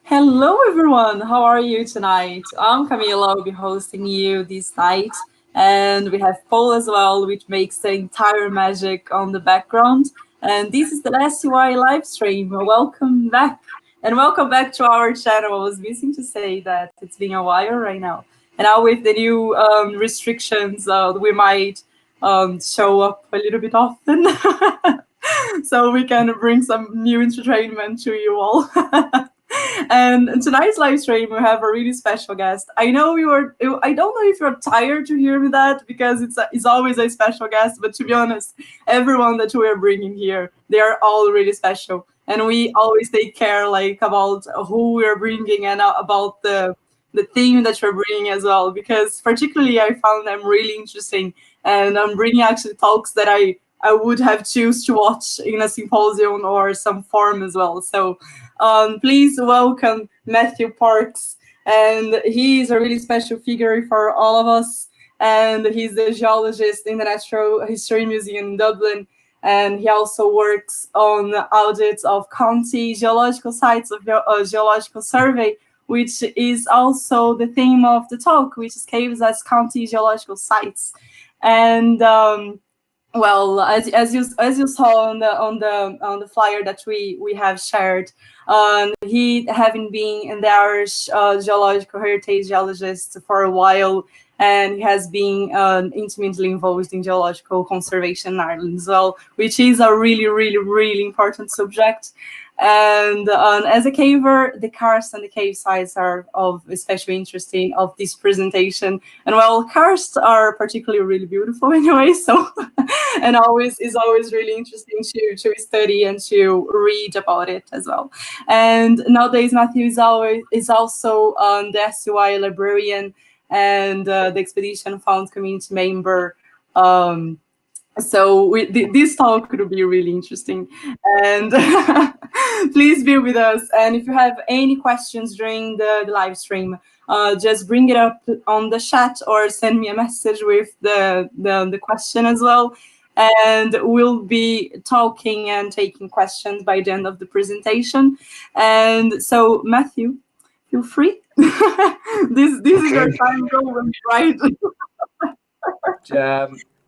Hello, everyone. How are you tonight? I'm Camila. I'll be hosting you this night. And we have Paul as well, which makes the entire magic on the background. And this is the SUI live stream. Welcome back. And welcome back to our channel. I was missing to say that it's been a while right now. And now, with the new restrictions, we might show up a little bit often. So we can bring some new entertainment to you all. And in tonight's live stream, we have a really special guest. I know you are. I don't know if you're tired to hear me that because it's always a special guest. But to be honest, everyone that we are bringing here, they are all really special, and we always take care like about who we are bringing and about the theme that you're bringing as well. Because particularly, I found them really interesting, and I'm bringing actually talks that I would have choose to watch in a symposium or some forum as well. So please welcome Matthew Parks. And he is a really special figure for all of us. And he's the geologist in the Natural History Museum in Dublin. And he also works on audits of County Geological Sites of Geological Survey, which is also the theme of the talk, which is caves as County Geological Sites. And well, as you saw on the flyer that we have shared, he having been in the Irish Geological Heritage Geologist for a while, and he has been intimately involved in geological conservation in Ireland as well, which is a really, really, really important subject. And as a caver, the karst and the cave sites are of especially interesting of this presentation. And well, karsts are particularly really beautiful anyway, so and is always really interesting to study and to read about it as well. And nowadays, Matthew is also the SUI librarian and the expedition fund community member. So this talk could be really interesting, and please be with us. And if you have any questions during the live stream, just bring it up on the chat or send me a message with the question as well. And we'll be talking and taking questions by the end of the presentation. And so, Matthew, feel free. This is your time going, right?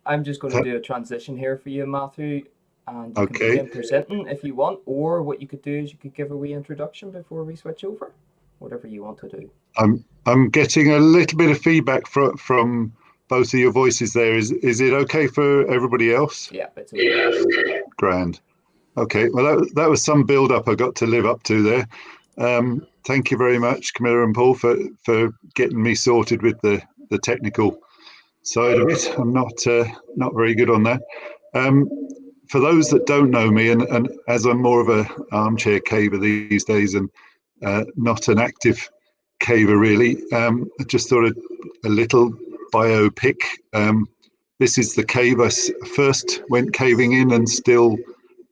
I'm just going to do a transition here for you, Matthew, and you can begin presenting if you want, or what you could do is you could give a wee introduction before we switch over, whatever you want to do. I'm getting a little bit of feedback from both of your voices there. Is it okay for everybody else? Yeah, it's okay. Grand. Okay, well that was some build-up I got to live up to there. Thank you very much, Camilla and Paul, for getting me sorted with the technical side of it. I'm not very good on that. For those that don't know me, and as I'm more of a armchair caver these days and not an active caver really, I just thought a little biopic. This is the cave I first went caving in and still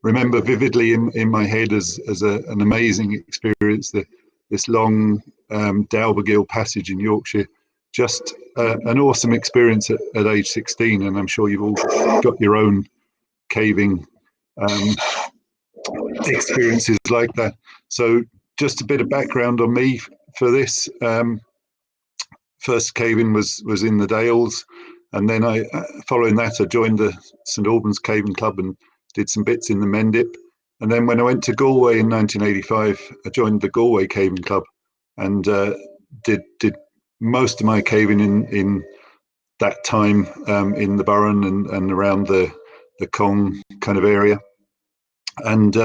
remember vividly in my head as an amazing experience. This long Dalbergill passage in Yorkshire. Just an awesome experience at age 16, and I'm sure you've all got your own caving experiences like that. So just a bit of background on me for this. First caving was in the Dales, and then following that I joined the St Albans Caving Club and did some bits in the Mendip. And then when I went to Galway in 1985, I joined the Galway Caving Club and did most of my caving in that time in the Burren and around the Cong kind of area, and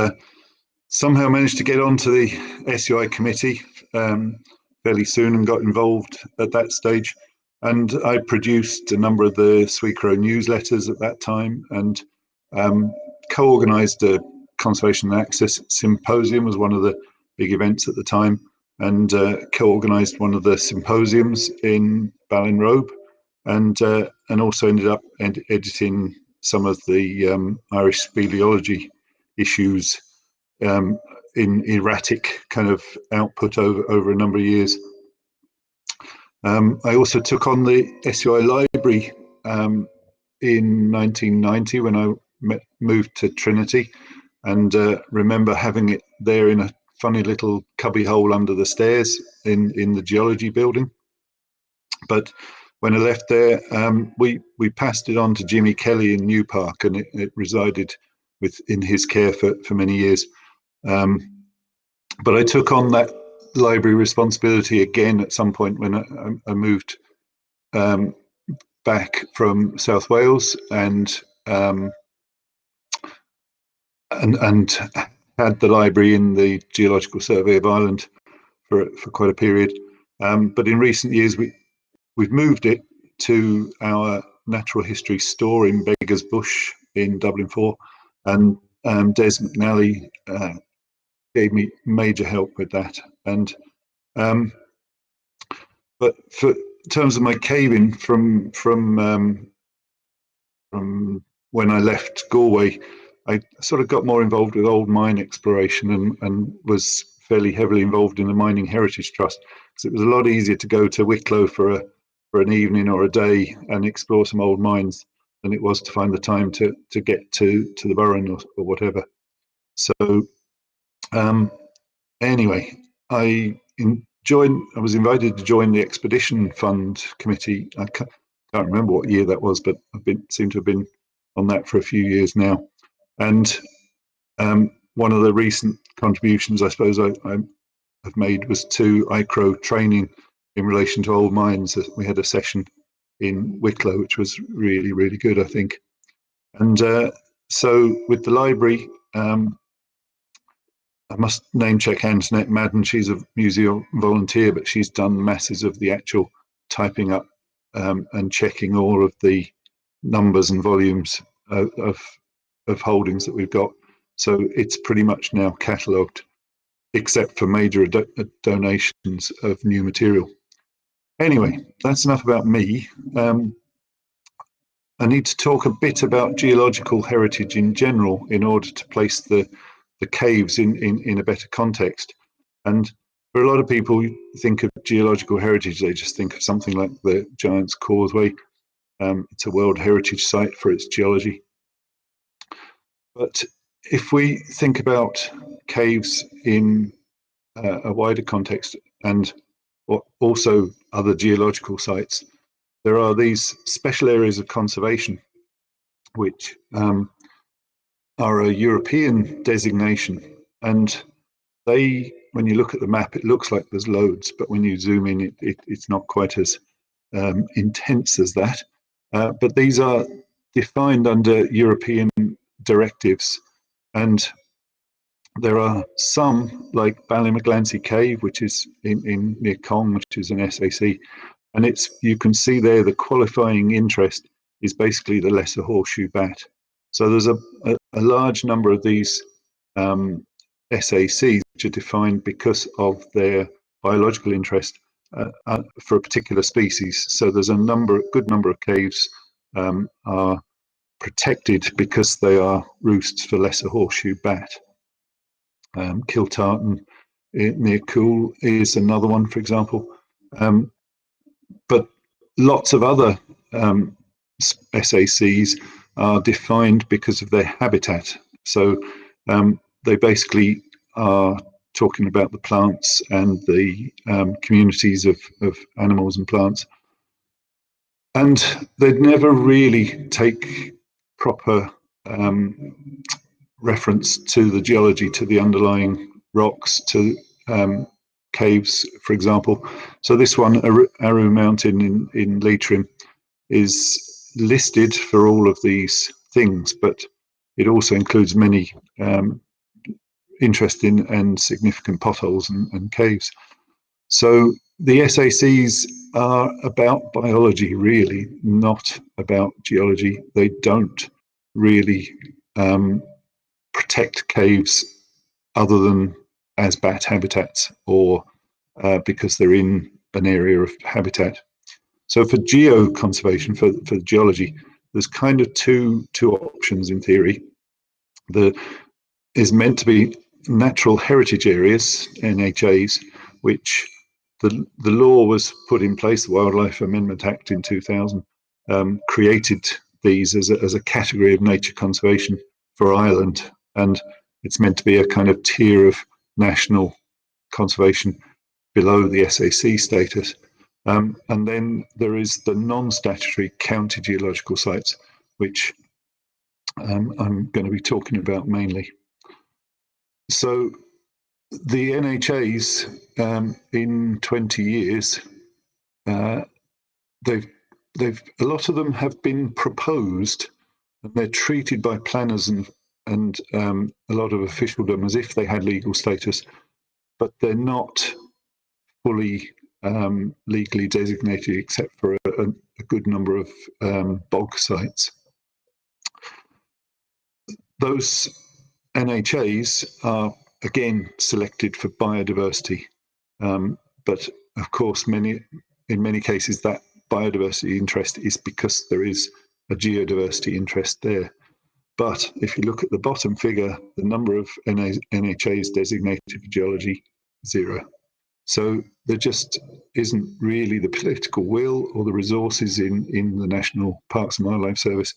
somehow managed to get onto the SUI committee fairly soon and got involved at that stage. And I produced a number of the Swecro newsletters at that time, and co-organised a Conservation and Access Symposium, was one of the big events at the time, and co-organised one of the symposiums in Ballinrobe, and also ended up editing some of the Irish speleology issues in erratic kind of output over a number of years. I also took on the SUI Library in 1990 when I moved to Trinity, and remember having it there in a funny little cubby hole under the stairs in the geology building. But when I left there, we passed it on to Jimmy Kelly in New Park, and it resided in his care for many years. But I took on that library responsibility again at some point when I moved back from South Wales and had the library in the Geological Survey of Ireland for quite a period. But in recent years, we've moved it to our natural history store in Beggars Bush in Dublin 4, and Des McNally gave me major help with that. And but for in terms of my caving from when I left Galway, I sort of got more involved with old mine exploration and was fairly heavily involved in the Mining Heritage Trust, because it was a lot easier to go to Wicklow for an evening or a day and explore some old mines than it was to find the time to get to the Burren or whatever. So anyway, I was invited to join the Expedition Fund Committee. I can't remember what year that was, but seem to have been on that for a few years now. And one of the recent contributions I suppose I've made was to ICRO training in relation to old mines. We had a session in Wicklow, which was really, really good, I think. And so with the library, I must name check Antoinette Madden. She's a museum volunteer, but she's done masses of the actual typing up and checking all of the numbers and volumes of holdings that we've got. So it's pretty much now catalogued, except for major donations of new material. Anyway, that's enough about me. I need to talk a bit about geological heritage in general in order to place the caves in a better context. And for a lot of people who think of geological heritage, they just think of something like the Giant's Causeway. It's a World Heritage Site for its geology. But if we think about caves in a wider context and also other geological sites, there are these special areas of conservation which are a European designation, and they, when you look at the map, it looks like there's loads, but when you zoom in, it's not quite as intense as that. But these are defined under European directives, and there are some, like Ballymaclancy Cave, which is in near Cong, which is an SAC, and you can see there the qualifying interest is basically the lesser horseshoe bat. So there's a large number of these SACs which are defined because of their biological interest for a particular species. So there's a good number of caves are protected because they are roosts for lesser horseshoe bat. Kiltartan near Cool is another one, for example. But lots of other SACs are defined because of their habitat. So they basically are talking about the plants and the communities of animals and plants. And they'd never really take proper reference to the geology, to the underlying rocks, to caves, for example. So this one, Aru Mountain in Leitrim, is listed for all of these things, but it also includes many interesting and significant potholes and caves. So the SACs are about biology, really, not about geology. They don't really protect caves other than as bat habitats or because they're in an area of habitat. So for geoconservation, for geology, there's kind of two options in theory. There is meant to be natural heritage areas, NHAs, which the law was put in place, the Wildlife Amendment Act in 2000, created these as a category of nature conservation for Ireland. And it's meant to be a kind of tier of national conservation below the SAC status. And then there is the non-statutory county geological sites, which I'm going to be talking about mainly. So the NHAs in 20 years, a lot of them have been proposed, and they're treated by planners and a lot of officialdom as if they had legal status, but they're not fully legally designated, except for a good number of bog sites. Those NHAs are again selected for biodiversity, but of course, in many cases, that biodiversity interest is because there is a geodiversity interest there. But if you look at the bottom figure, the number of NHAs designated for geology, 0. So there just isn't really the political will or the resources in the National Parks and Wildlife Service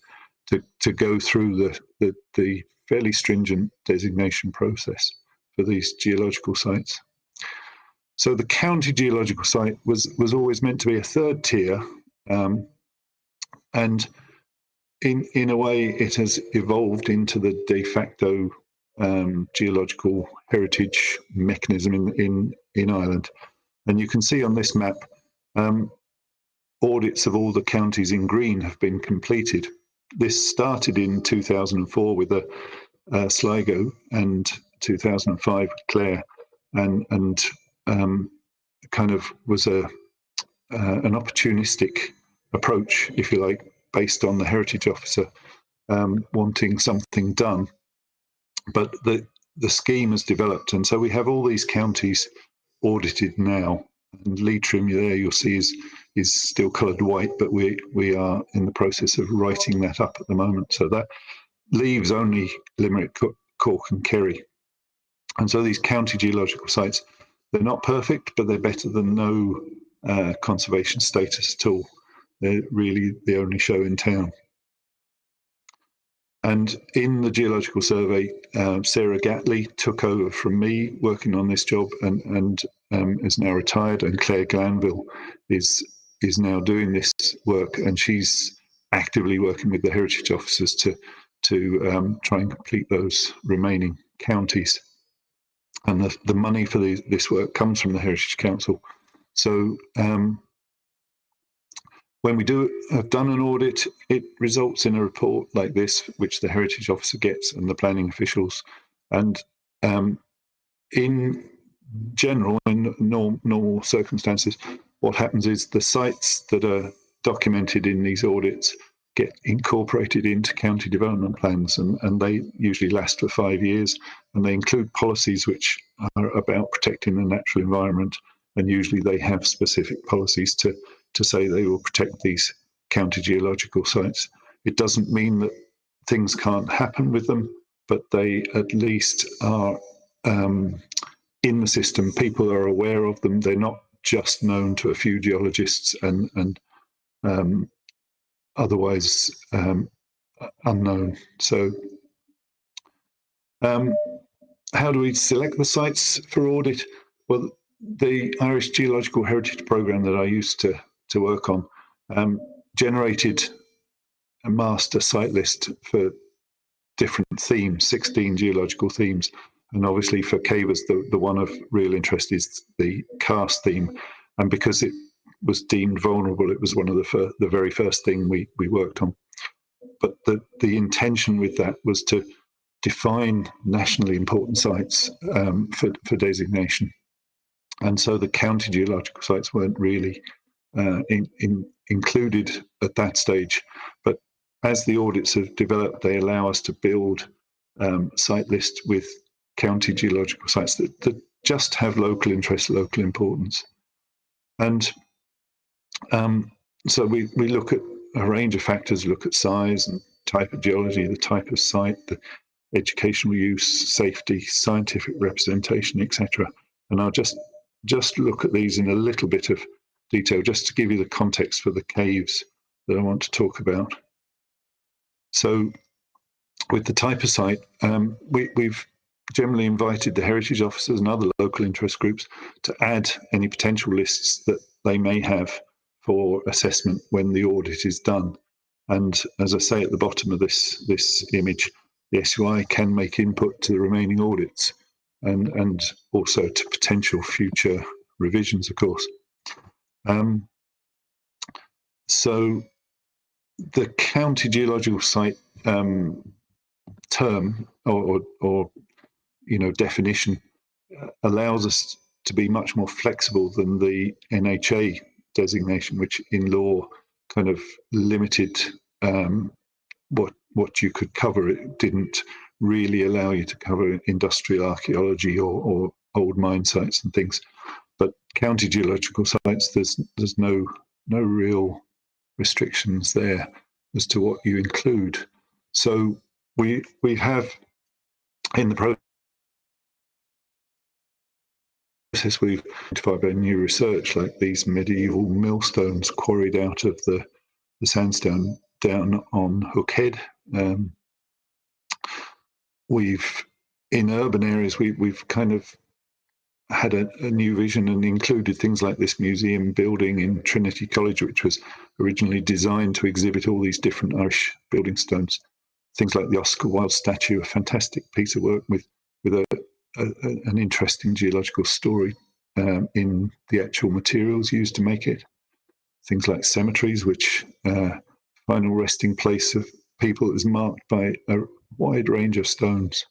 to go through the fairly stringent designation process for these geological sites. So the county geological site was always meant to be a third tier, and in a way it has evolved into the de facto geological heritage mechanism in Ireland. And you can see on this map, audits of all the counties in green have been completed. This started in 2004 with Sligo, and 2005 with Clare, and kind of was an opportunistic approach, if you like, based on the heritage officer wanting something done. But the scheme has developed, and so we have all these counties audited now. And Leitrim there you'll see is still coloured white, but we are in the process of writing that up at the moment. So that leaves only Limerick, Cork and Kerry. And so these county geological sites, they're not perfect, but they're better than no conservation status at all. They're really the only show in town. And in the Geological Survey, Sarah Gatley took over from me working on this job and is now retired, and Claire Glanville is now doing this work, and she's actively working with the heritage officers to try and complete those remaining counties. And the money for this work comes from the Heritage Council. So when we have done an audit, it results in a report like this, which the heritage officer gets and the planning officials. And in general, in normal circumstances, what happens is the sites that are documented in these audits get incorporated into county development plans, and they usually last for 5 years, and they include policies which are about protecting the natural environment, and usually they have specific policies to say they will protect these county geological sites. It doesn't mean that things can't happen with them, but they at least are in the system. People are aware of them. They're not just known to a few geologists and otherwise unknown. So how do we select the sites for audit? Well, the Irish Geological Heritage Programme that I used to work on generated a master site list for different themes, 16 geological themes. And obviously for cavers, the one of real interest is the karst theme. And because it was deemed vulnerable, it was one of the very first thing we worked on. But the intention with that was to define nationally important sites for designation. And so the county geological sites weren't really included at that stage. But as the audits have developed, they allow us to build site lists with county geological sites that just have local interest, local importance. And so we look at a range of factors, look at size and type of geology, the type of site, the educational use, safety, scientific representation, etc. And I'll just look at these in a little bit of detail, just to give you the context for the caves that I want to talk about. So with the type of site, we've generally invited the heritage officers and other local interest groups to add any potential lists that they may have for assessment when the audit is done. And as I say at the bottom of this image, the SUI can make input to the remaining audits and also to potential future revisions, of course. So the County Geological Site term or definition allows us to be much more flexible than the NHA designation, which in law kind of limited what you could cover. It didn't really allow you to cover industrial archaeology or old mine sites and things. But county geological sites, there's no real restrictions there as to what you include. So we have in the process we've identified by new research, like these medieval millstones quarried out of the sandstone down on Hook Head. We've in urban areas we've kind of had a new vision and included things like this museum building in Trinity College, which was originally designed to exhibit all these different Irish building stones. Things like the Oscar Wilde statue, a fantastic piece of work with an interesting geological story in the actual materials used to make it. Things like cemeteries, which final resting place of people is marked by a wide range of stones.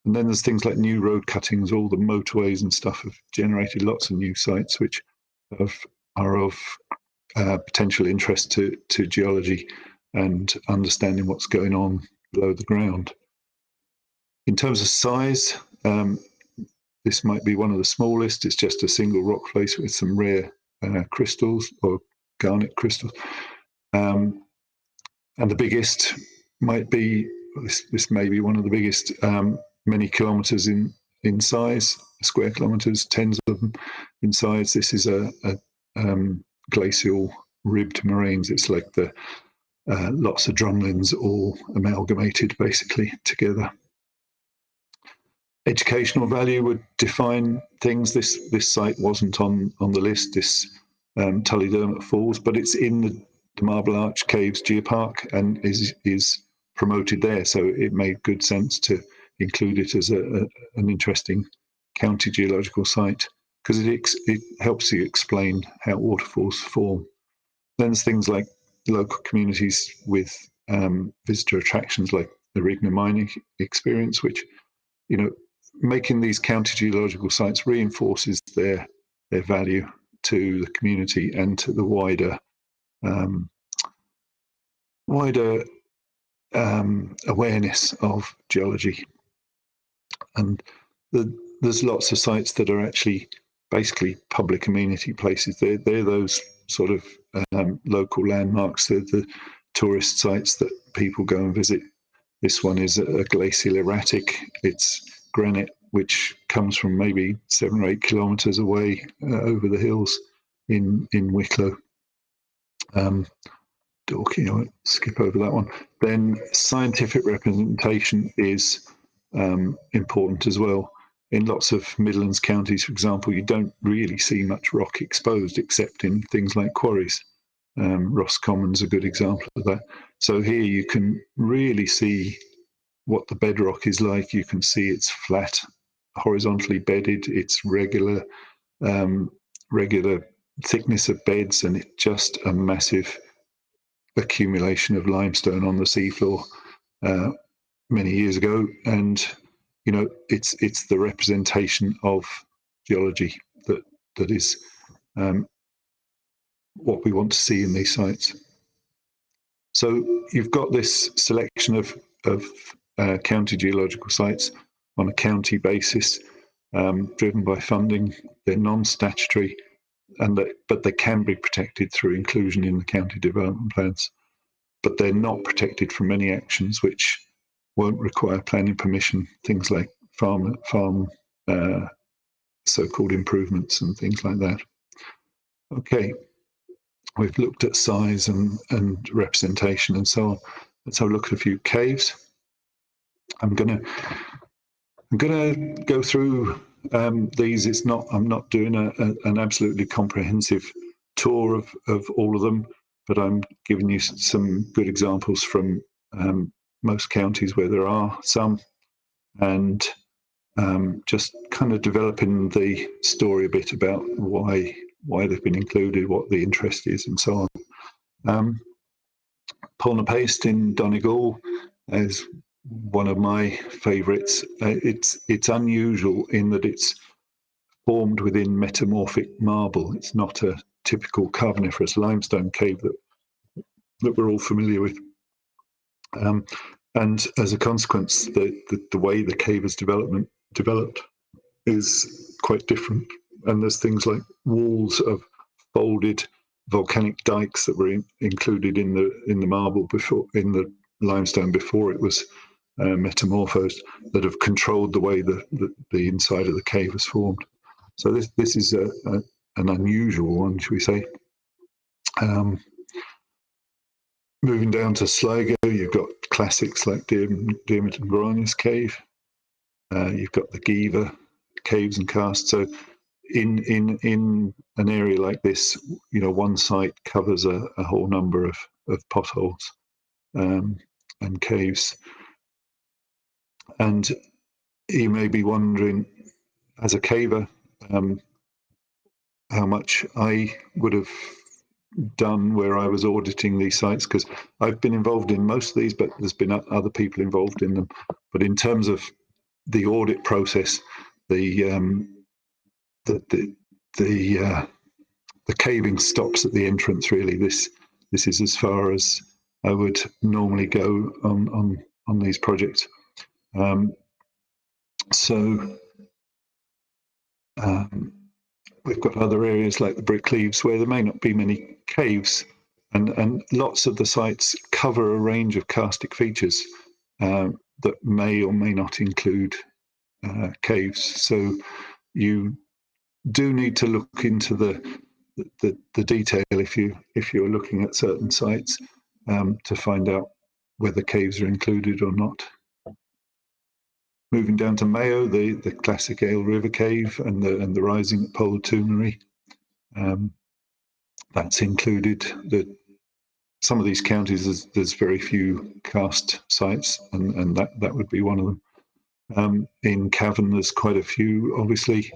And then there's things like new road cuttings, all the motorways and stuff have generated lots of new sites which are of potential interest to geology and understanding what's going on below the ground. In terms of size, this might be one of the smallest. It's just a single rock face with some rare crystals or garnet crystals. And the biggest might be, this may be one of the biggest, many kilometres in size, square kilometres, tens of them in size. This is a glacial ribbed moraines. It's like the lots of drumlins all amalgamated basically together. Educational value would define things. This site wasn't on the list, this Tullydermot Falls, but it's in the Marble Arch Caves Geopark and is promoted there. So it made good sense to include it as an interesting county geological site because it helps you explain how waterfalls form. Then there's things like local communities with visitor attractions like the Rigna mining experience, which, making these county geological sites reinforces their value to the community and to the wider awareness of geology. And there's lots of sites that are actually basically public amenity places. They're those sort of local landmarks. They're the tourist sites that people go and visit. This one is a glacial erratic. It's granite, which comes from maybe 7 or 8 kilometres away over the hills in Wicklow. Dorking, I won't skip over that one. Then scientific representation is important as well. In lots of Midlands counties, for example, you don't really see much rock exposed except in things like quarries. Roscommon's a good example of that. So here you can really see what the bedrock is like. You can see it's flat, horizontally bedded, it's regular thickness of beds, and it's just a massive accumulation of limestone on the seafloor many years ago. And it's the representation of geology that is what we want to see in these sites. So you've got this selection of county geological sites on a county basis, driven by funding. They're non-statutory, but they can be protected through inclusion in the county development plans. But they're not protected from any actions which won't require planning permission, things like farm so-called improvements and things like that. Okay, we've looked at size and representation and so on. Let's have a look at a few caves. I'm going to I'm going to go through these. I'm not doing an absolutely comprehensive tour of all of them, but I'm giving you some good examples from most counties where there are some, and just kind of developing the story a bit about why they've been included, what the interest is, and so on. Polna Paste in Donegal is one of my favourites. It's unusual in that it's formed within metamorphic marble. It's not a typical Carboniferous limestone cave that we're all familiar with. And as a consequence, the way the cave has developed is quite different. And there's things like walls of folded volcanic dikes that were included in the marble before, in the limestone before it was metamorphosed, that have controlled the way the inside of the cave was formed. So this is an unusual one, shall we say. Moving down to Sligo, you've got classics like Diarmid and Gráinne's cave. You've got the Giva caves and casts. So in an area like this, one site covers a whole number of potholes and caves. And you may be wondering, as a caver, how much I would have done where I was auditing these sites, because I've been involved in most of these, but there's been other people involved in them. But in terms of the audit process, the caving stops at the entrance. Really, this is as far as I would normally go on these projects. We've got other areas like the Brickleaves where there may not be many caves, and lots of the sites cover a range of karstic features that may or may not include caves. So you do need to look into the detail if you're looking at certain sites to find out whether caves are included or not. Moving down to Mayo, the classic Ale River Cave and the rising at Polar Toomery, that's included. Some of these counties there's very few karst sites, and that would be one of them. In Cavan, there's quite a few, obviously.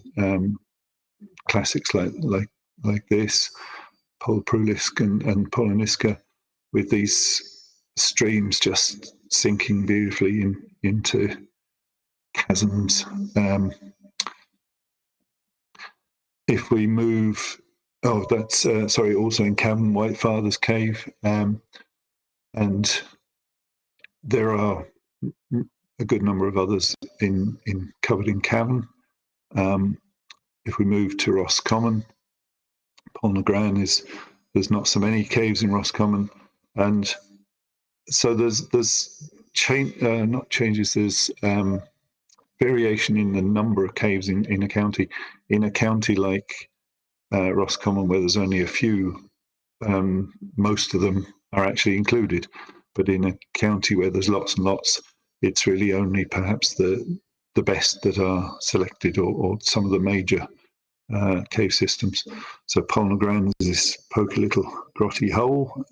Classics like this, Polprulisk and Poloniska, with these streams just sinking beautifully into chasms. If we move, that's also in Cavan, White Father's Cave, and there are a good number of others covered in Cavan. If we move to Roscommon, Polnagran there's not so many caves in Roscommon, and so there's not changes. There's variation in the number of caves in a county. In a county like Roscommon, where there's only a few, most of them are actually included. But in a county where there's lots and lots, it's really only perhaps the best that are selected, or some of the major cave systems. So Polnagran is this poky little grotty hole,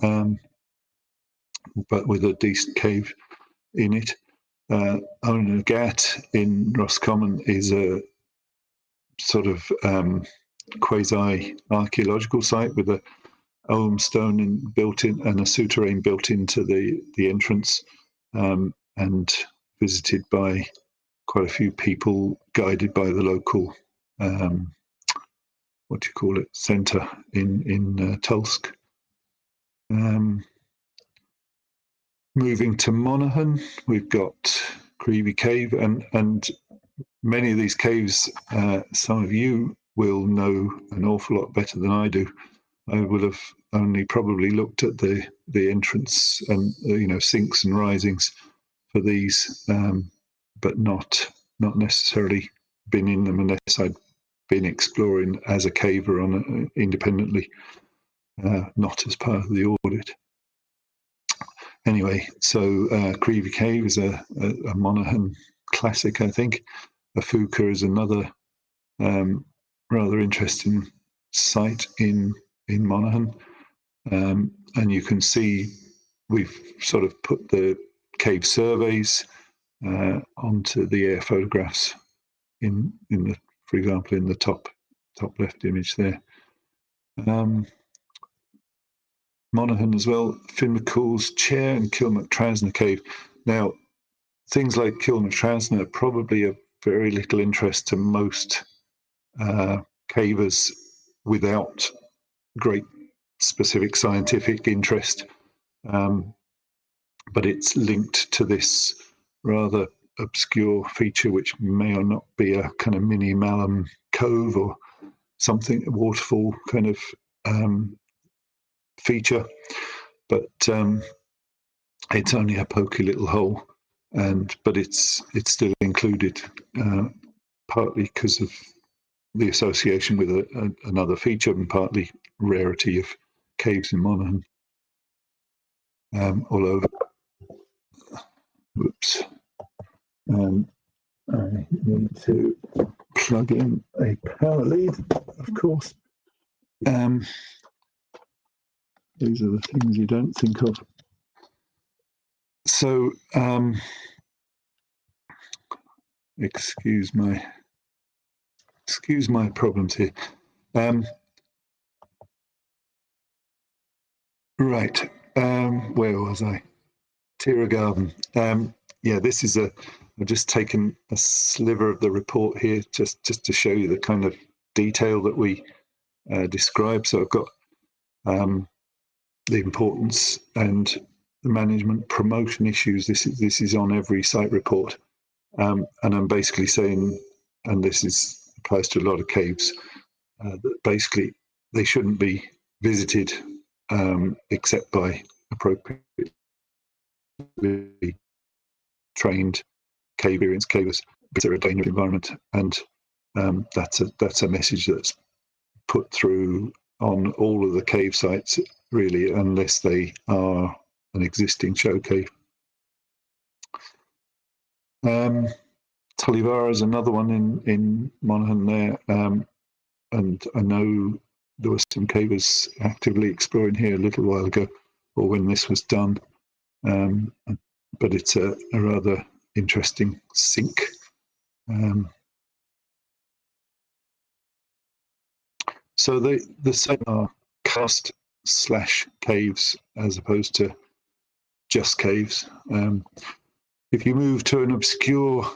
but with a decent cave in it. Onagat in Roscommon is a sort of quasi-archaeological site with a Ogham stone built in and a souterrain built into the entrance, and visited by quite a few people, guided by the local centre in Tulsk. Moving to Monaghan, we've got Creevy Cave, and many of these caves, some of you will know an awful lot better than I do. I would have only probably looked at the entrance and sinks and risings for these, but not necessarily been in them unless I'd been exploring as a caver independently, not as part of the audit. Anyway, so Creevy Cave is a Monaghan classic, I think. Afuka is another rather interesting site in Monaghan. And you can see we've sort of put the cave surveys onto the air photographs in the, for example, in the top left image there. Monaghan as well, Finn McCool's chair and Kilmactrasna cave. Now, things like Kilmactrasna are probably of very little interest to most cavers without great specific scientific interest, but it's linked to this rather obscure feature which may or not be a kind of mini Malham cove or something, a waterfall kind of feature, but it's only a pokey little hole, but it's still included, partly because of the association with another feature and partly rarity of caves in Monaghan. All over. Whoops. I need to plug in a power lead, of course. These are the things you don't think of. So, excuse my problems here. Right, where was I? Tiragarden. Yeah, this is I've just taken a sliver of the report here just to show you the kind of detail that we describe. So I've got the importance and the management promotion issues. This is on every site report, and I'm basically saying, and this applies to a lot of caves, that basically they shouldn't be visited except by appropriately trained experienced cavers. They're a dangerous environment, and that's a message that's put through on all of the cave sites, really, unless they are an existing show cave. Tullivara is another one in Monaghan there, and I know there were some cavers actively exploring here a little while ago, or when this was done, but it's a rather interesting sink. So the site are karst/caves as opposed to just caves. If you move to an obscure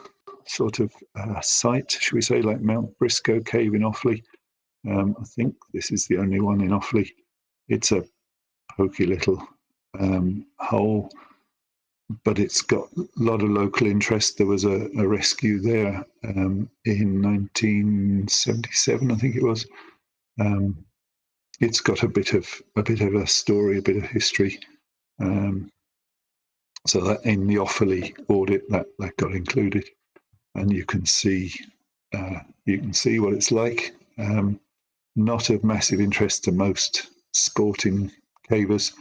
sort of site, should we say, like Mount Briscoe Cave in Offaly, I think this is the only one in Offaly. It's a pokey little hole, but it's got a lot of local interest. There was a rescue there in 1977, I think it was. It's got a bit of a story, a bit of history. So that in the Offaly audit that got included, and you can see what it's like. Not of massive interest to most sporting cavers,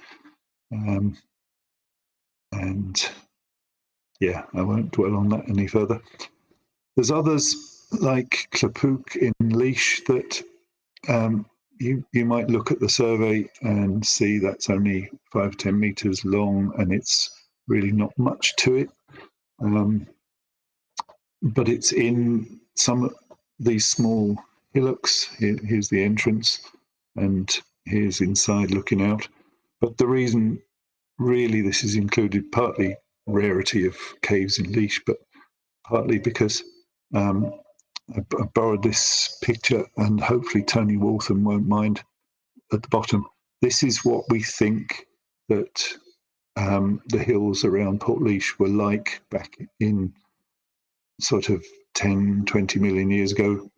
and yeah, I won't dwell on that any further. There's others like Clapook in Laois that you might look at the survey and see that's only 5-10 meters long, and it's really not much to it. But it's in some of these small hillocks. Here's the entrance, and here's inside looking out. But the reason really this is included, partly rarity of caves in Laois, but partly because I borrowed this picture, and hopefully Tony Waltham won't mind, at the bottom. This is what we think that the hills around Portlaoise were like back in sort of 10, 20 million years ago,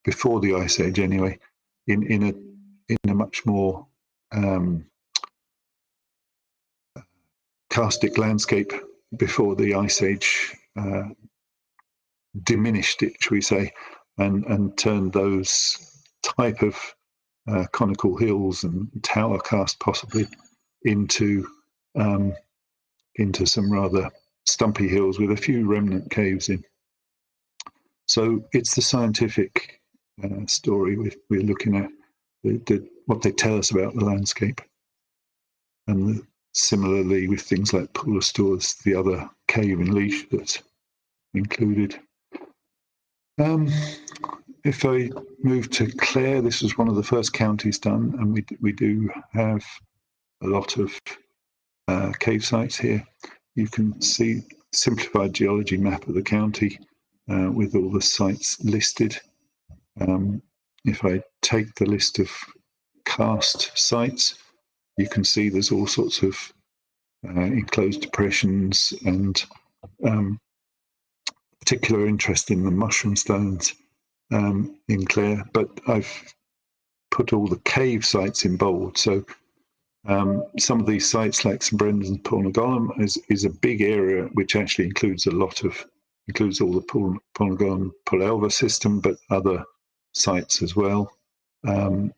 before the Ice Age anyway, in a much more karstic landscape before the Ice Age diminished it, shall we say, and turned those type of conical hills and tower karst possibly into some rather stumpy hills with a few remnant caves in. So it's the scientific story we're looking at, what they tell us about the landscape. And similarly with things like Pool of Stores, the other cave and leash that's included. If I move to Clare, this was one of the first counties done, and we do have a lot of cave sites here. You can see simplified geology map of the county with all the sites listed. If I take the list of karst sites, you can see there's all sorts of enclosed depressions and particular interest in the mushroom stones in Clare, but I've put all the cave sites in bold. So some of these sites, like St Brendan's and Pornagollum, is a big area which actually includes all the Pornagollum Pulelva system, but other sites as well. And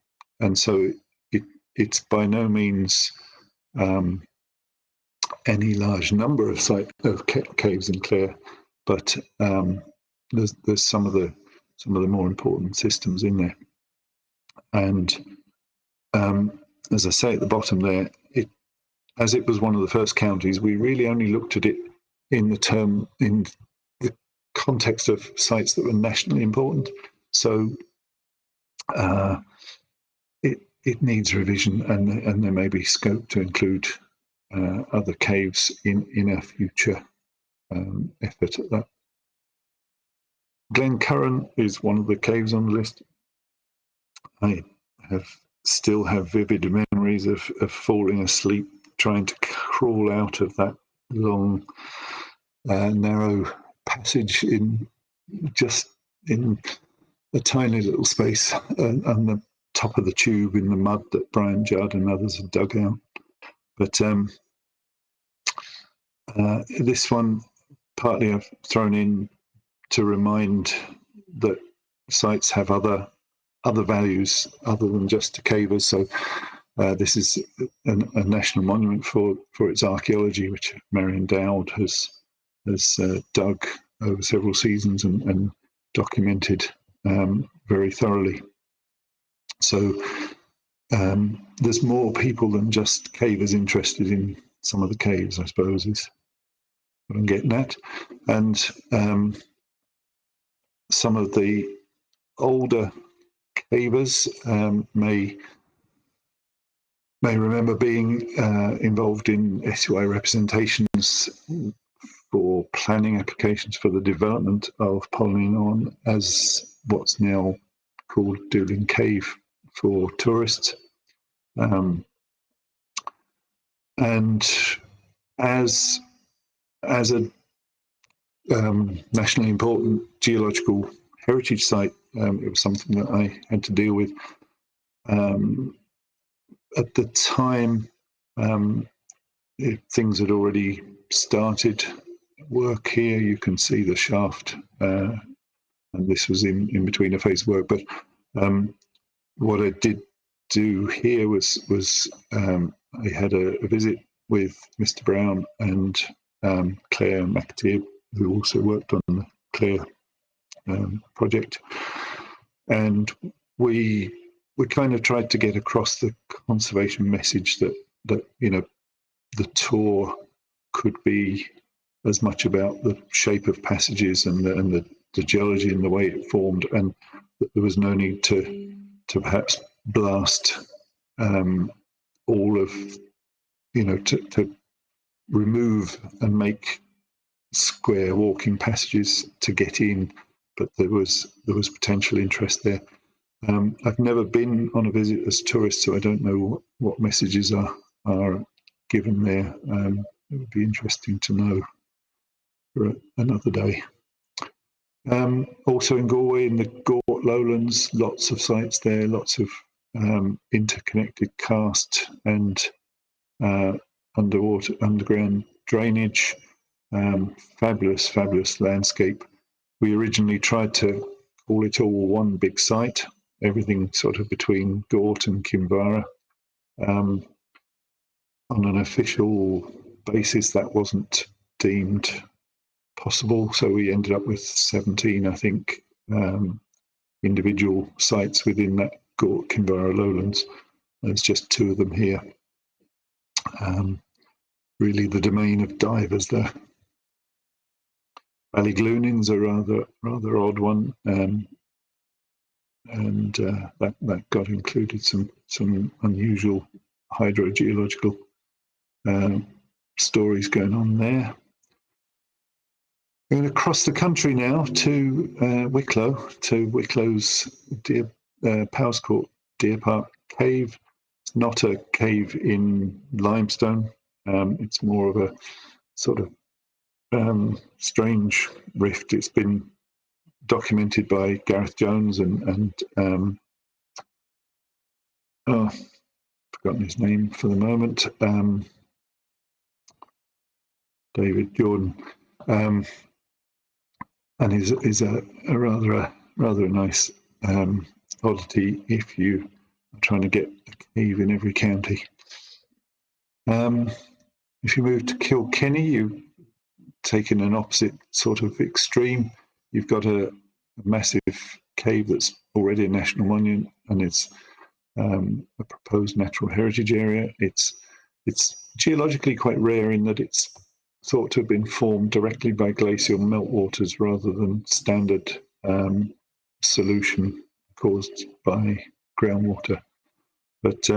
so it's by no means any large number of caves in Clare, but there's some of the more important systems in there. And as I say at the bottom there, as it was one of the first counties, we really only looked at it in the context of sites that were nationally important. So it needs revision, and there may be scope to include other caves in a future effort at that. Glen Curran is one of the caves on the list. I still have vivid memories of falling asleep trying to crawl out of that long, narrow passage in a tiny little space on the top of the tube in the mud that Brian Judd and others had dug out. But this one, partly I've thrown in to remind that sites have other values other than just to cavers. So this is a national monument for its archaeology, which Marion Dowd has dug over several seasons and documented very thoroughly. So there's more people than just cavers interested in some of the caves, I suppose, is what I'm getting at. And some of the older cavers may remember being involved in SUI representations for planning applications for the development of Polynnon as what's now called Dublin Cave for tourists. And as a nationally important geological heritage site, it was something that I had to deal with. At the time, things had already started work here. You can see the shaft, and this was in between a phase of work. But what I did do here was I had a visit with Mr. Brown and Claire McTeer, who also worked on the Clare project, and we kind of tried to get across the conservation message that the tour could be as much about the shape of passages and the geology and the way it formed, and that there was no need to perhaps blast all of, to remove and make square walking passages to get in, but there was potential interest there. I've never been on a visit as a tourist, so I don't know what messages are given there. It would be interesting to know for another day. Also in Galway, in the Gort lowlands, lots of sites there, lots of interconnected karst and underground drainage. Fabulous landscape. We originally tried to call it all one big site, everything sort of between Gort and Kinvara. On an official basis, that wasn't deemed possible. So we ended up with 17, I think, individual sites within that Gort Kinvara lowlands. There's just 2 of them here. Really the domain of divers there. Ballyglooning's a rather odd one, and that got included some unusual hydrogeological stories going on there. We're going to cross the country now to Wicklow's Powerscourt Deer Park Cave. It's not a cave in limestone. It's more of a sort of strange rift. It's been documented by Gareth Jones and forgotten his name for the moment. David Jordan, and is a rather nice oddity if you are trying to get a cave in every county. If you move to Kilkenny, you've taken an opposite sort of extreme. You've got a massive cave that's already a national monument, and it's a proposed natural heritage area. It's geologically quite rare in that it's thought to have been formed directly by glacial meltwaters rather than standard solution caused by groundwater. But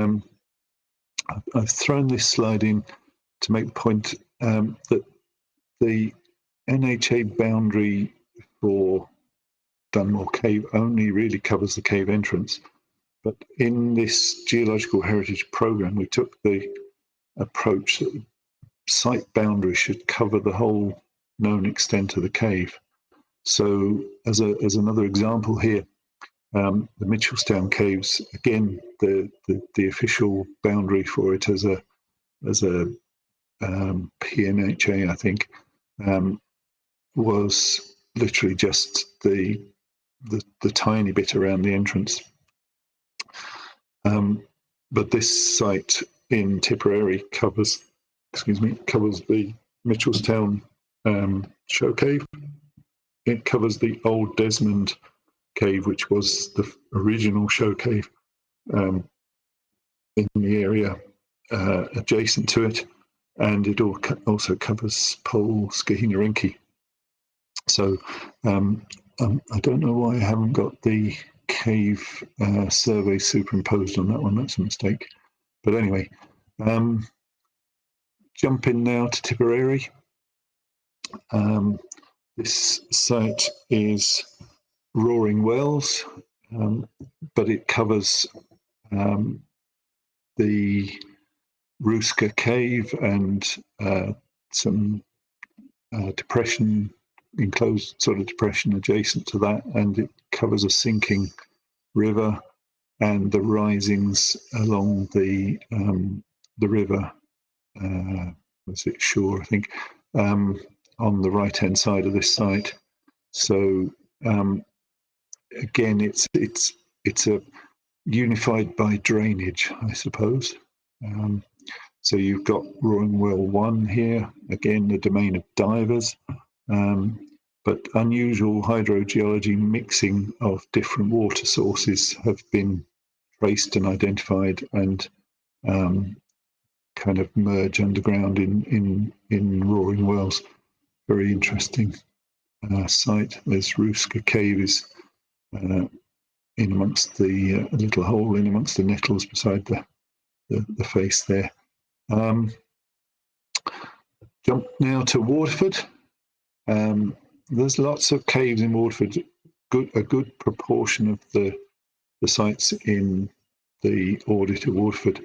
I've thrown this slide in to make the point that the NHA boundary for Dunmore Cave only really covers the cave entrance. But in this geological heritage programme, we took the approach that the site boundary should cover the whole known extent of the cave. So as another example here, the Mitchellstown Caves, again, the official boundary for it as a PNHA, I think, was literally just the tiny bit around the entrance. But this site in Tipperary covers the Mitchellstown show cave. It covers the old Desmond cave, which was the original show cave in the area adjacent to it, and it also covers Pole Skahinarinky. So I don't know why I haven't got the cave survey superimposed on that one. That's a mistake. But anyway, jumping now to Tipperary. This site is Roaring Wells, but it covers the Ruska Cave and some depression, enclosed sort of depression adjacent to that, and it covers a sinking river and the risings along the river. Was it Shore, I think, on the right-hand side of this site. So again, it's a unified by drainage, I suppose. So you've got Roaring Well 1 here, again, the domain of divers, but unusual hydrogeology mixing of different water sources have been traced and identified and kind of merge underground in Roaring Wells. Very interesting site. There's Ruska Cave is in amongst the little hole in amongst the nettles beside the face there. Jump now to Waterford. There's lots of caves in Waterford. A good proportion of the sites in the Audit of Waterford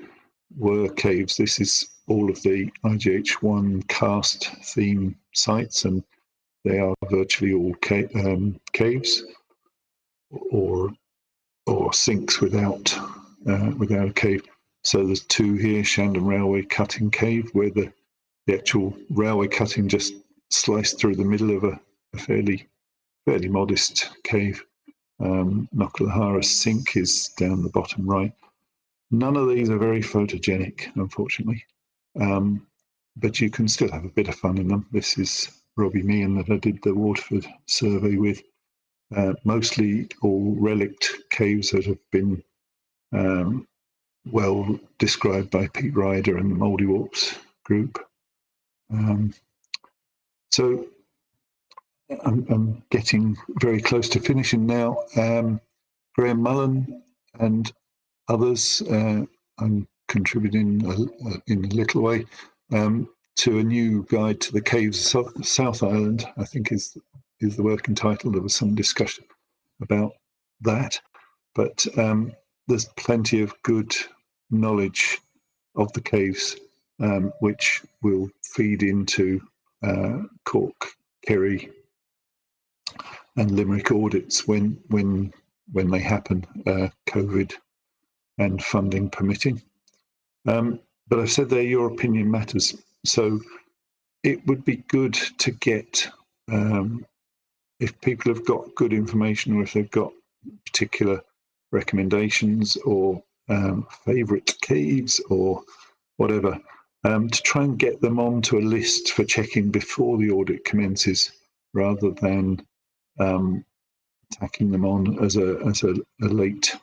were caves. This is all of the IGH1 karst theme sites, and they are virtually all caves or sinks without a cave. So there's 2 here: Shandon Railway Cutting Cave, where the actual railway cutting just sliced through the middle of a fairly modest cave. Knocklahara Sink is down the bottom right. None of these are very photogenic, unfortunately, but you can still have a bit of fun in them. This is Robbie Meehan that I did the Waterford survey with, mostly all relict caves that have been well described by Pete Ryder and the Mouldy Warps group. So I'm getting very close to finishing now. Graham Mullen and others, I'm contributing in a little way to a new guide to the caves of South Island, I think is the working title. There was some discussion about that, but there's plenty of good knowledge of the caves, which will feed into Cork, Kerry, and Limerick audits when they happen, COVID and funding permitting. But I've said there, your opinion matters. So it would be good to get, if people have got good information or if they've got particular recommendations or favourite caves or whatever, to try and get them onto a list for checking before the audit commences, rather than tacking them on as a late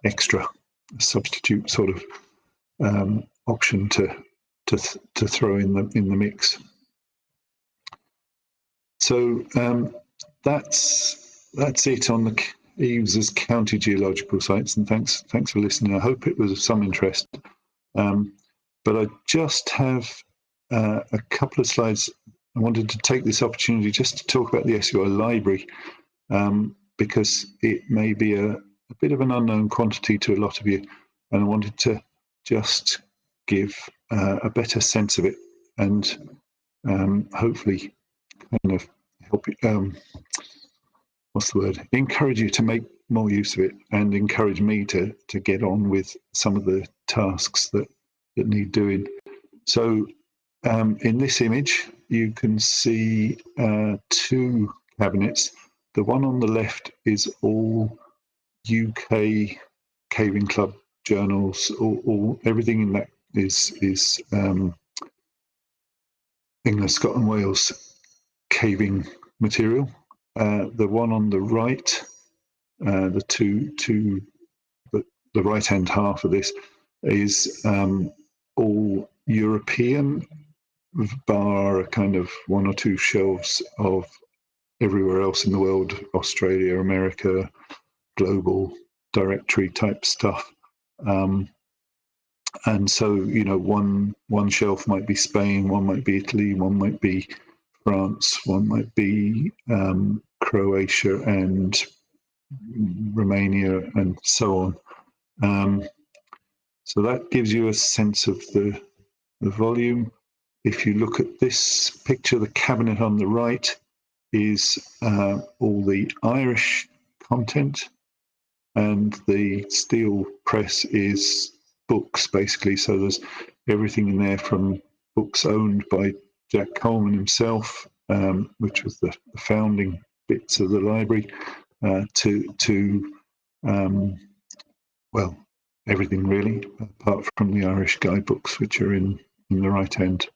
extra substitute sort of option to throw in the mix. So that's it on the caves as county geological sites, and thanks for listening. I hope it was of some interest. But I just have a couple of slides. I wanted to take this opportunity just to talk about the Seo Library, because it may be a bit of an unknown quantity to a lot of you, and I wanted to just give a better sense of it, and hopefully kind of help you, encourage you to make more use of it, and encourage me to get on with some of the tasks that need doing. So in this image, you can see two cabinets. The one on the left is all UK Caving Club journals. All everything in that is England, Scotland, Wales caving material. The one on the right, the right hand half of this is all European, bar a kind of one or two shelves of everywhere else in the world, Australia, America, global directory type stuff. And so, one shelf might be Spain, one might be Italy, one might be France, one might be Croatia and Romania, and so on. So that gives you a sense of the volume. If you look at this picture, the cabinet on the right is all the Irish content, and the steel press is books, basically. So there's everything in there from books owned by Jack Coleman himself, which was the founding bits of the library, to everything really, apart from the Irish guidebooks, which are in the right-hand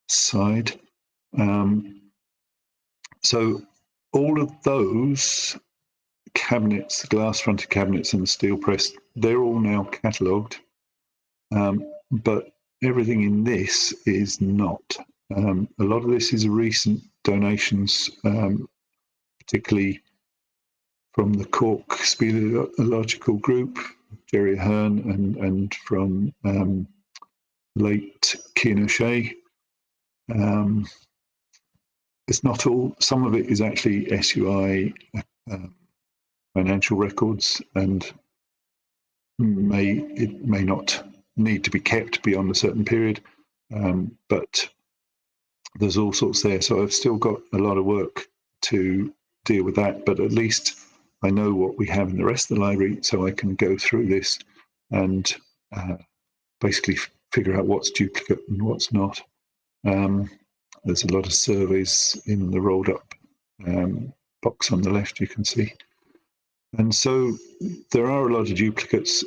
side. So all of those cabinets, the glass-fronted cabinets and the steel press, they're all now catalogued, but everything in this is not. A lot of this is recent donations, particularly from the Cork Speleological Group, Jerry Ahern, and from late Cian O'Shea. It's not all. Some of it is actually SUI financial records, and it may not need to be kept beyond a certain period, but there's all sorts there. So I've still got a lot of work to deal with that, but at least I know what we have in the rest of the library, so I can go through this and basically figure out what's duplicate and what's not. There's a lot of surveys in the rolled up box on the left, you can see. And so there are a lot of duplicates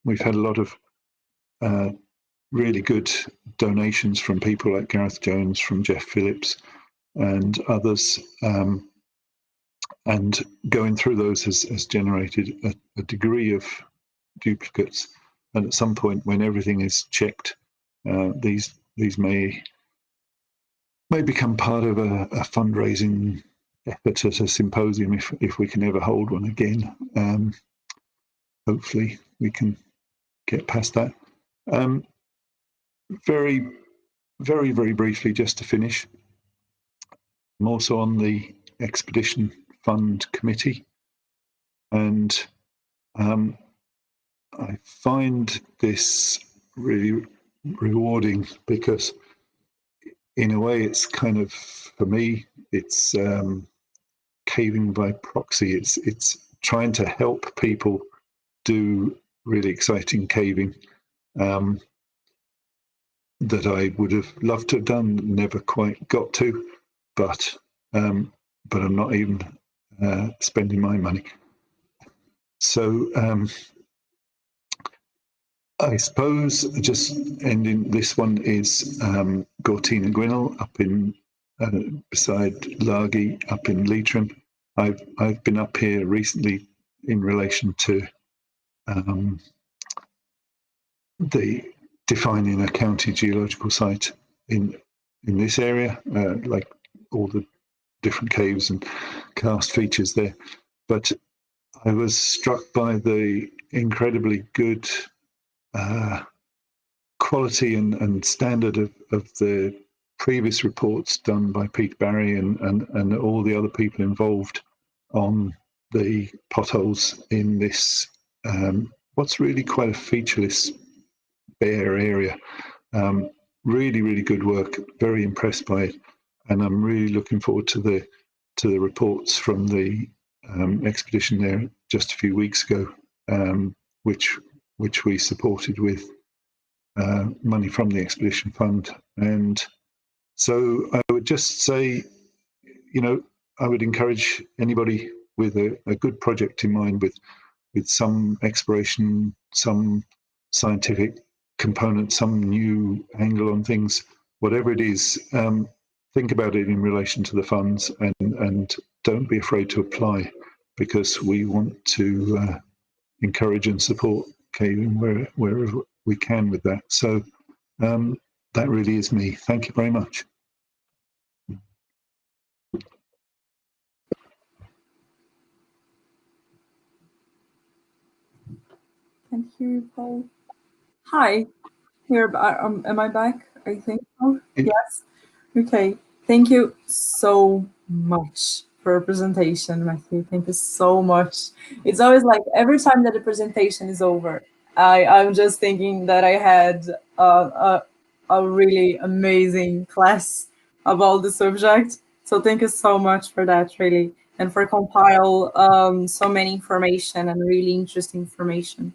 we've had a lot of really good donations from people like Gareth Jones, from Jeff Phillips, and others. And going through those has generated a degree of duplicates. And at some point, when everything is checked, these may become part of a fundraising effort at a symposium, if we can ever hold one again. Hopefully, we can get past that. Very, very, very briefly, just to finish, I'm also on the Expedition Fund Committee, and I find this really rewarding because, in a way, it's kind of, for me, it's caving by proxy. It's trying to help people do really exciting caving that I would have loved to have done, never quite got to, but I'm not even spending my money. So I suppose just ending, this one is Gortine and Gwinnell up in beside Largy up in Leitrim. I've been up here recently in relation to the defining a county geological site in this area, like all the different caves and karst features there. But I was struck by the incredibly good quality and standard of the previous reports done by Pete Barry and all the other people involved on the potholes in this, what's really quite a featureless bare area. Really, really good work. Very impressed by it, and I'm really looking forward to the reports from the expedition there just a few weeks ago, which we supported with money from the Expedition Fund. And so I would just say, I would encourage anybody with a good project in mind, with some exploration, some scientific component, some new angle on things, whatever it is, think about it in relation to the funds, and don't be afraid to apply, because we want to encourage and support caving wherever we can with that. So that really is me. Thank you very much. Thank you, Paul. Hi, here. Am I back? I think so. Yes. Okay. Thank you so much for your presentation, Matthew. Thank you so much. It's always like every time that the presentation is over, I'm just thinking that I had a really amazing class about the subject. So thank you so much for that, really, and for compile so many information and really interesting information.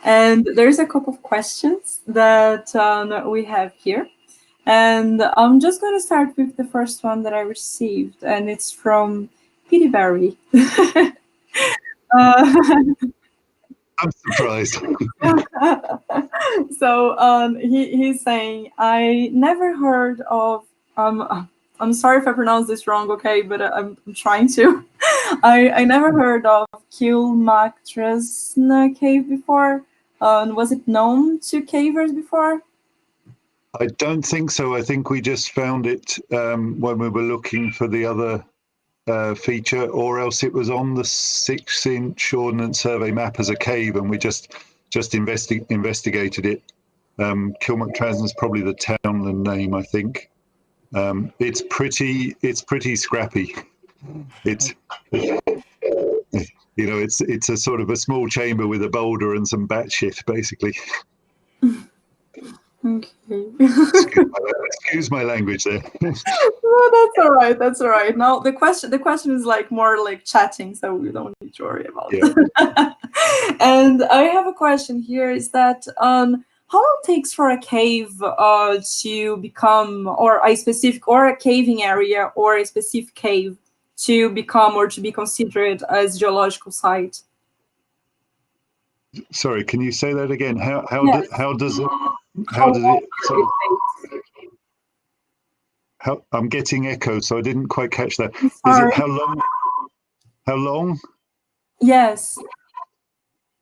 And there's a couple of questions that we have here. And I'm just going to start with the first one that I received, and it's from Petey Barry. I'm surprised. So he's saying, I never heard of, I'm sorry if I pronounce this wrong, okay, but I'm trying to. I never heard of Kilmactresna cave before. Was it known to cavers before? I don't think so. I think we just found it when we were looking for the other feature, or else it was on the 6-inch Ordnance Survey map as a cave, and we just investigated it. Kilmactresna is probably the townland name, I think. It's pretty scrappy. It's it's a sort of a small chamber with a boulder and some bat shit, basically. Okay. Excuse my language there. No, that's all right. That's all right. Now the question is like more like chatting, so we don't need to worry about it. And I have a question here: is that how long it takes for a cave to become, or a caving area, or a specific cave to become or to be considered as geological site? Sorry, can you say that again? Yes. How does it? How How does long it? does it take? I'm getting echoed, so I didn't quite catch that. I'm Is it sorry. how long? How long? Yes.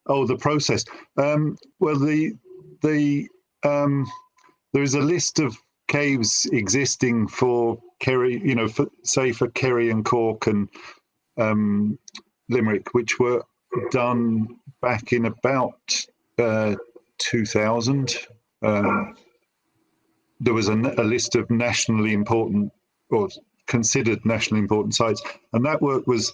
Oh, the process. Well, there is a list of caves existing for Kerry, for Kerry and Cork and Limerick, which were done back in about 2000. There was a list of nationally important or considered nationally important sites, and that was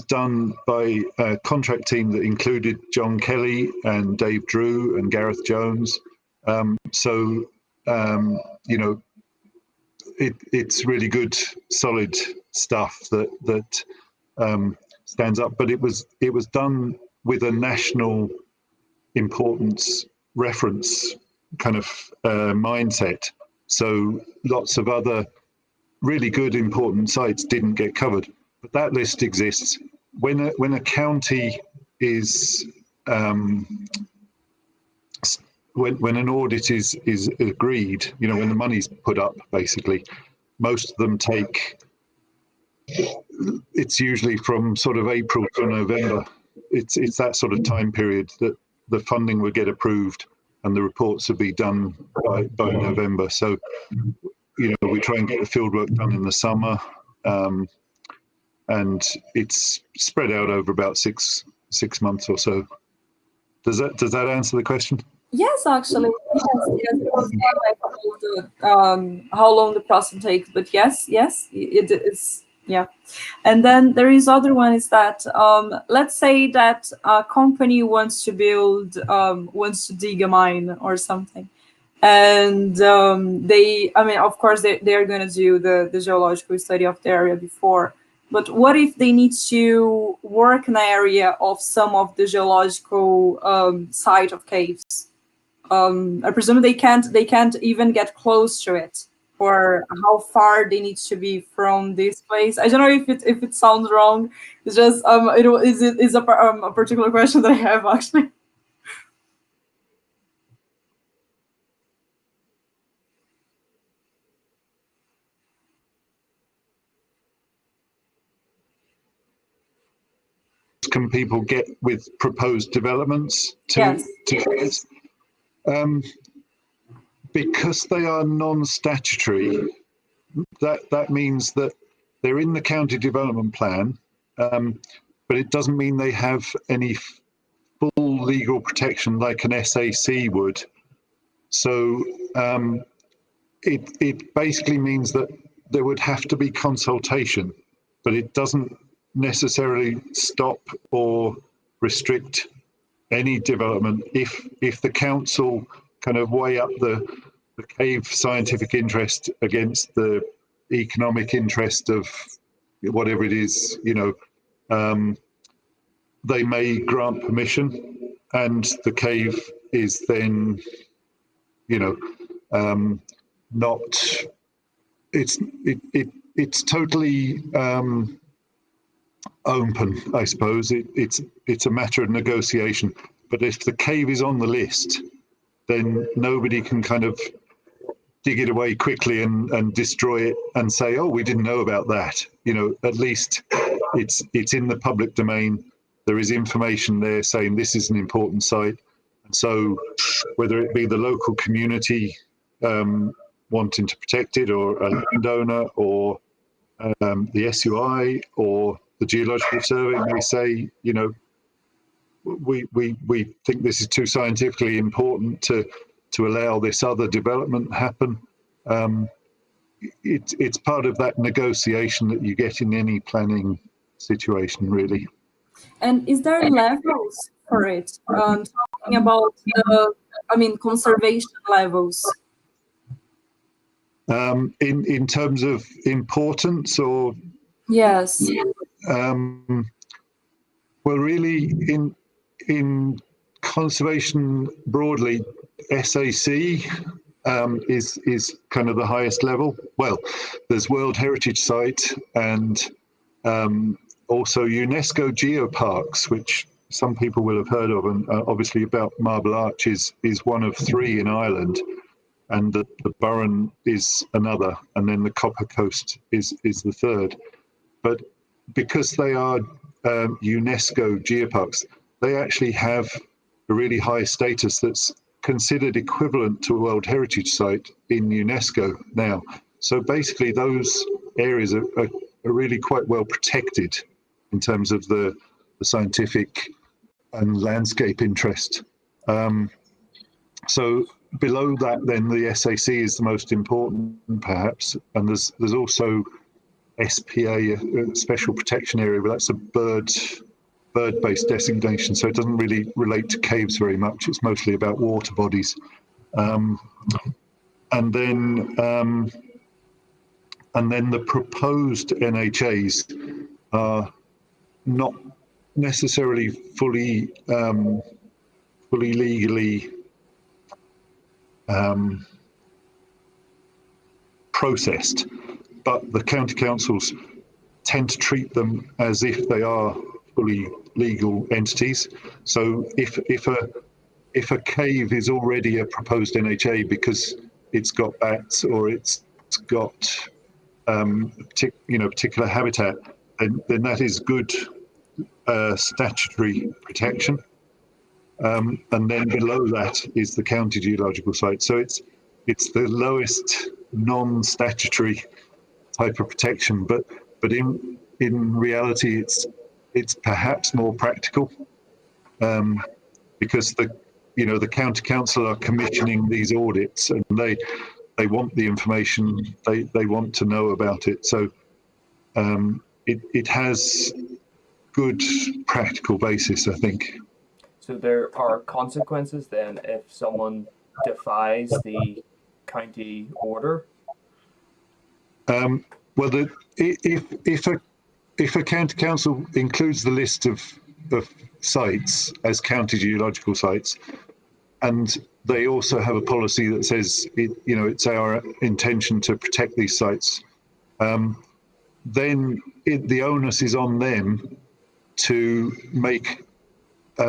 done by a contract team that included John Kelly and Dave Drew and Gareth Jones. So it's really good, solid stuff that stands up. But it was done with a national importance reference kind of mindset. So lots of other really good, important sites didn't get covered. But that list exists. When a county is when an audit is agreed, when the money's put up, basically, most of them take. It's usually from sort of April to November. It's that sort of time period that the funding would get approved and the reports would be done by November. So, we try and get the fieldwork done in the summer, and it's spread out over about six months or so. Does that answer the question? Yes, actually, yes. It was not like how long the process takes, but yes, it is. Yeah, and then there is other one is that let's say that a company wants to dig a mine or something, and I mean, of course, they're going to do the geological study of the area before. But what if they need to work in an area of some of the geological site of caves? I presume they can't even get close to it, or how far they need to be from this place. I don't know if it sounds wrong. It's just is a particular question that I have actually. Can people get with proposed developments to Yes. Because they are non-statutory, that means that they're in the county development plan, but it doesn't mean they have any full legal protection like an SAC would. So it basically means that there would have to be consultation, but it doesn't necessarily stop or restrict any development if the council kind of weigh up the cave scientific interest against the economic interest of whatever it is, they may grant permission, and the cave is then, not. It's totally open, I suppose. It's a matter of negotiation. But if the cave is on the list, then nobody can kind of dig it away quickly and destroy it and say, "Oh, we didn't know about that." At least it's in the public domain. There is information there saying this is an important site, and so whether it be the local community wanting to protect it, or a landowner, or the SUI, or the Geological Survey may say, we think this is too scientifically important to allow this other development happen. It's part of that negotiation that you get in any planning situation, really. And is there levels for it? Talking about conservation levels. In terms of importance, or yes. Well, really, in conservation broadly, SAC is kind of the highest level. Well, there's World Heritage Site and also UNESCO geoparks, which some people will have heard of, and obviously about Marble Arch is one of three in Ireland, and the Burren is another, and then the Copper Coast is the third. But because they are UNESCO geoparks, they actually have a really high status that's considered equivalent to a World Heritage Site in UNESCO now. So basically those areas are really quite well protected in terms of the scientific and landscape interest. So below that, then the SAC is the most important, perhaps, and there's also SPA, a special protection area, but that's a bird-based designation, so it doesn't really relate to caves very much. It's mostly about water bodies, and then the proposed NHAs are not necessarily fully legally processed, but the county councils tend to treat them as if they are fully legal entities. So if a cave is already a proposed NHA because it's got bats or it's got particular habitat, then that is good statutory protection. And then below that is the County Geological Site. So it's the lowest non-statutory type of protection, but in reality it's perhaps more practical, because the county council are commissioning these audits, and they want the information, they want to know about it. So it has good practical basis, I think. So there are consequences then if someone defies the county order? Well, if a county council includes the list of sites as county geological sites, and they also have a policy that says it's our intention to protect these sites, then the onus is on them to make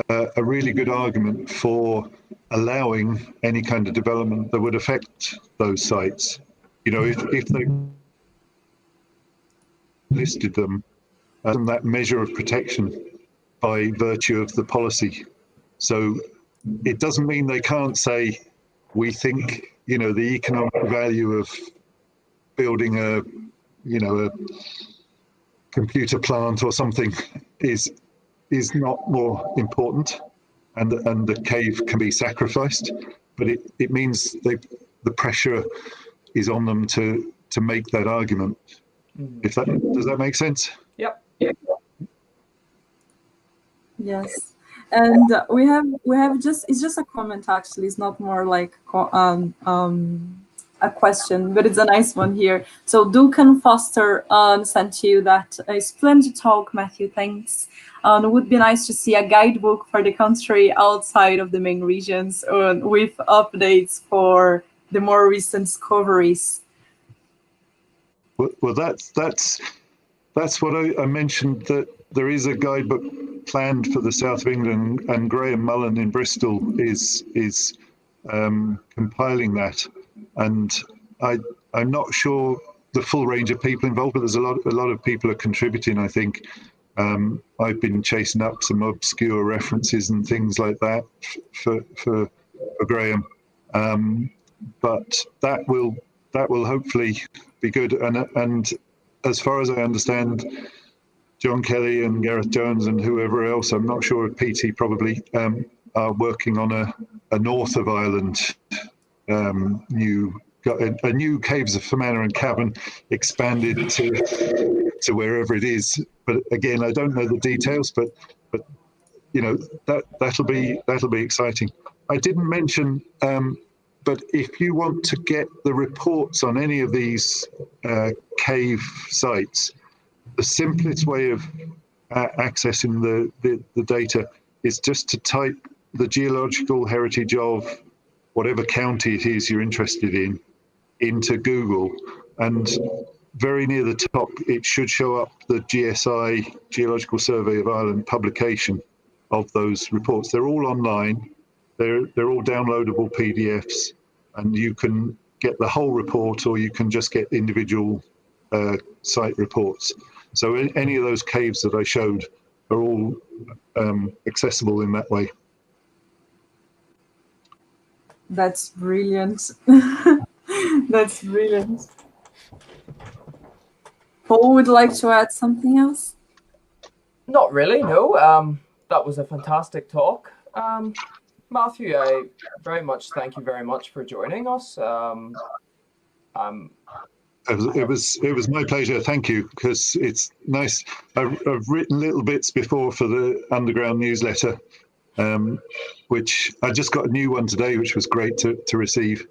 a really good argument for allowing any kind of development that would affect those sites. If they listed them as that measure of protection by virtue of the policy. So it doesn't mean they can't say, we think, the economic value of building a computer plant or something is not more important, and the cave can be sacrificed, but it means the pressure is on them to make that argument. Does that make sense? Yep. Yes, and we have it's just a comment, actually. It's not more like a question, but it's a nice one here. So Duncan Foster sent you that splendid talk, Matthew. Thanks. It would be nice to see a guidebook for the country outside of the main regions, with updates for the more recent discoveries. Well, that's what I mentioned, that there is a guidebook planned for the south of England, and Graham Mullen in Bristol is compiling that. And I'm not sure the full range of people involved, but there's a lot of people are contributing, I think. I've been chasing up some obscure references and things like that for Graham, but that will hopefully be good. And as far as I understand, John Kelly and Gareth Jones and whoever else, I'm not sure, PT probably, are working on a north of Ireland a new Caves of Fermanagh and Cavan, expanded to wherever it is. But again, I don't know the details, but that'll be exciting. I didn't mention, but if you want to get the reports on any of these cave sites, the simplest way of accessing the data is just to type the geological heritage of whatever county it is you're interested in into Google, and very near the top it should show up the GSI, Geological Survey of Ireland publication, of those reports. They're all online. They're all downloadable PDFs, and you can get the whole report, or you can just get individual site reports. So any of those caves that I showed are all accessible in that way. That's brilliant. That's brilliant. Paul would like to add something else? Not really, no. That was a fantastic talk. Matthew, I very much thank you very much for joining us. It was my pleasure. Thank you, because it's nice. I've written little bits before for the Underground newsletter, which I just got a new one today, which was great to receive.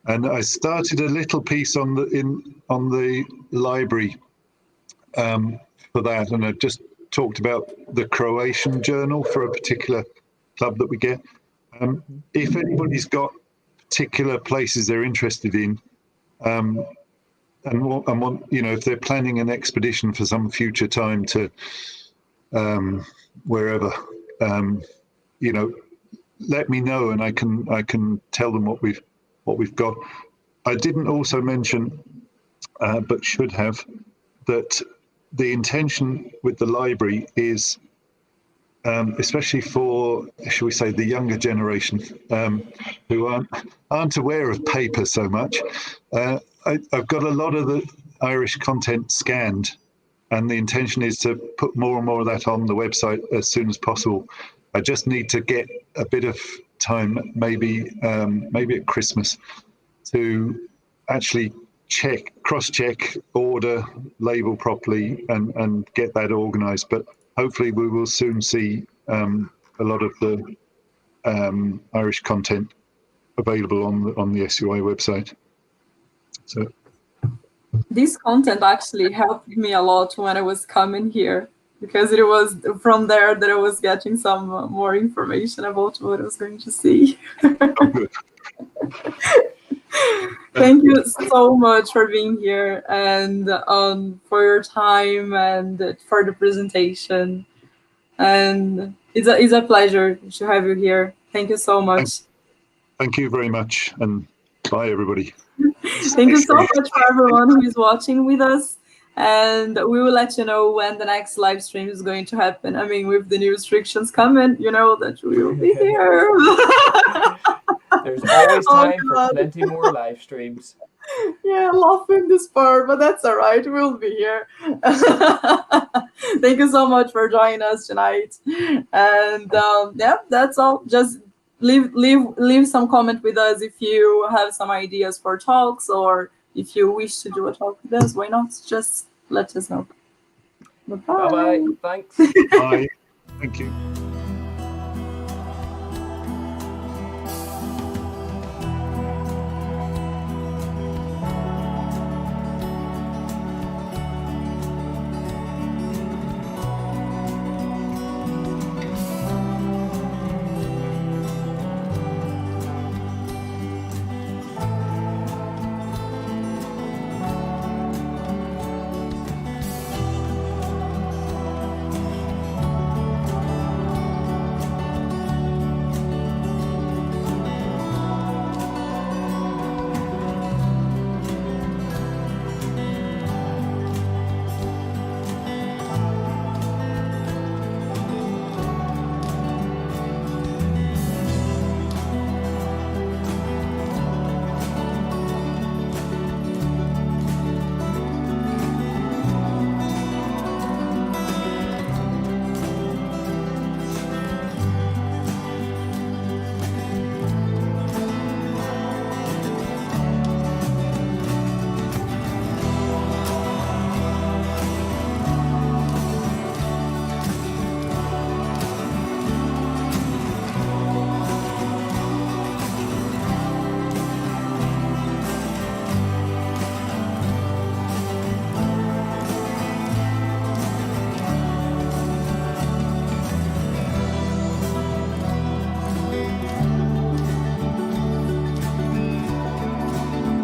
And I started a little piece on the library for that, and I just talked about the Croatian journal for a particular club that we get. If anybody's got particular places they're interested in, and want, if they're planning an expedition for some future time to wherever, let me know, and I can tell them what we've got. I didn't also mention, but should have, that the intention with the library is, especially for, shall we say, the younger generation who aren't aware of paper so much. I've got a lot of the Irish content scanned, and the intention is to put more and more of that on the website as soon as possible. I just need to get a bit of time, maybe at Christmas, to actually cross-check, order, label properly, and get that organised. But hopefully we will soon see a lot of the Irish content available on the SUI website. So this content actually helped me a lot when I was coming here, because it was from there that I was getting some more information about what I was going to see. oh, good. Thank you so much for being here, and for your time, and for the presentation. And it's a pleasure to have you here. Thank you so much. Thank you very much, and bye, everybody. Thank you so much for everyone who is watching with us. And we will let you know when the next live stream is going to happen. I mean, with the new restrictions coming, you know that we will be here. There's always time for plenty more live streams. Yeah, laughing this part, but that's all right. We'll be here. Thank you so much for joining us tonight. And yeah, that's all. Just leave some comment with us if you have some ideas for talks, or if you wish to do a talk with us. Why not? Just let us know. Bye-bye. Bye-bye. Thanks. Bye. Thank you.